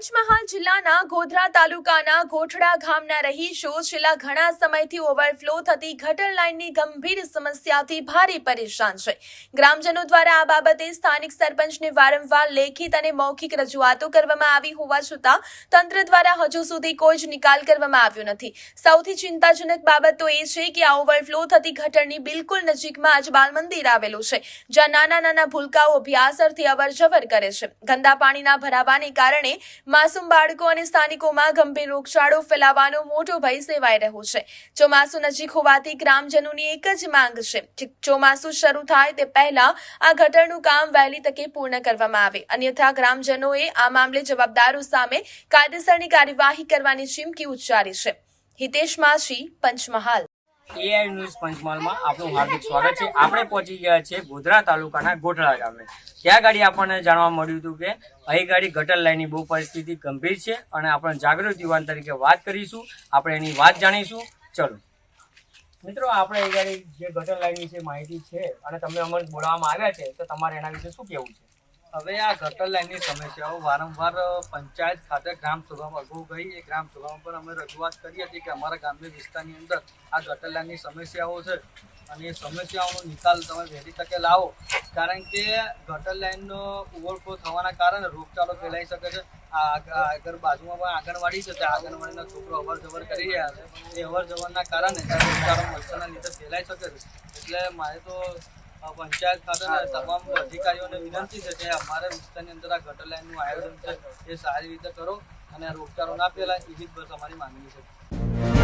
પંચમહાલ જિલ્લાના ગોધરા તાલુકાના ગોઠડા ગામના રહીશો છેલ્લા ઘણા સમયથી ઓવરફ્લો થતી ગટર લાઇનની ગંભીર સમસ્યાથી ભારે પરેશાન છે। ગ્રામજનો દ્વારા આ બાબતે સ્થાનિક સરપંચને વારંવાર લેખિત અને મૌખિક રજૂઆતો કરવામાં આવી હોવા છતાં તંત્ર દ્વારા હજુ સુધી કોઈ જ નિકાલ કરવામાં આવ્યો નથી। સૌથી ચિંતાજનક બાબત તો એ છે કે આ ઓવરફ્લો થતી ગટરની બિલકુલ નજીકમાં જ બાલ મંદિર આવેલું છે, જ્યાં નાના નાના ભૂલકાઓ અભ્યાસ અર્થે અવરજવર કરે છે। ગંદા પાણીના ભરાવાને કારણે માસૂમ બાળકો અને સ્થાનિકોમાં ગંભીર રોગચાળો ફેલાવાનો મોટો ભય સેવાઈ રહ્યો છે। ચોમાસું નજીક હોવાથી ગ્રામજનોની એક જ માંગ છે કે ચોમાસું શરૂ થાય તે પહેલા આ ગટરનું કામ વહેલી તકે પૂર્ણ કરવામાં આવે, અન્યથા ગ્રામજનોએ આ મામલે જવાબદારો સામે કાયદેસરની કાર્યવાહી કરવાની ચીમકી ઉચ્ચારી છે। હિતેશ માછી, પંચમહાલ। એઆઈ ન્યૂઝ પંચમહાલમાં આપનું હાર્દિક સ્વાગત છે। આપણે પહોંચી ગયા છે ગોધરા તાલુકાના ગોઠડા ગામે। ત્યાં ગાડી આપણને જાણવા મળ્યું હતું કે અહીં ગાડી ગટર લાઇનની બહુ પરિસ્થિતિ ગંભીર છે અને આપણે જાગૃત યુવાન તરીકે વાત કરીશું, આપણે એની વાત જાણીશું। ચલો મિત્રો, આપણે અહીં ગાડી જે ગટર લાઇન વિશે માહિતી છે અને તમને અમને બોલાવવામાં આવ્યા છે, તો તમારે એના વિશે શું કહેવું છે? હવે આ ગટર લાઇનની સમસ્યાઓ વારંવાર પંચાયત ખાતે ગ્રામસભામાં અગાઉ ગઈ એ ગ્રામસભામાં પણ અમે રજૂઆત કરી હતી કે અમારા ગ્રામ્ય વિસ્તારની અંદર આ ગટર લાઇનની સમસ્યાઓ છે અને એ સમસ્યાઓનો નિકાલ તમે વહેલી તકે લાવો, કારણ કે ગટર લાઇનનો ઓવરફ્લો થવાના કારણે રોગચાળો ફેલાઈ શકે છે। આગળ બાજુમાં પણ આંગણવાડી છે, ત્યાં આંગણવાડીના છોકરો અવર જવર કરી રહ્યા છે, એ અવર જવરના કારણે રોગચાળો મચ્છરના લીધે ફેલાઈ શકે છે। એટલે મારે તો પંચાયત ખાતેના તમામ અધિકારીઓને વિનંતી છે કે અમારા વિસ્તારની અંદર આ ગટર લાઇનનું આયોજન છે એ સારી રીતે કરો અને રોગચાળો ના ફેલાય, એવી જ બસ અમારી માંગણી છે।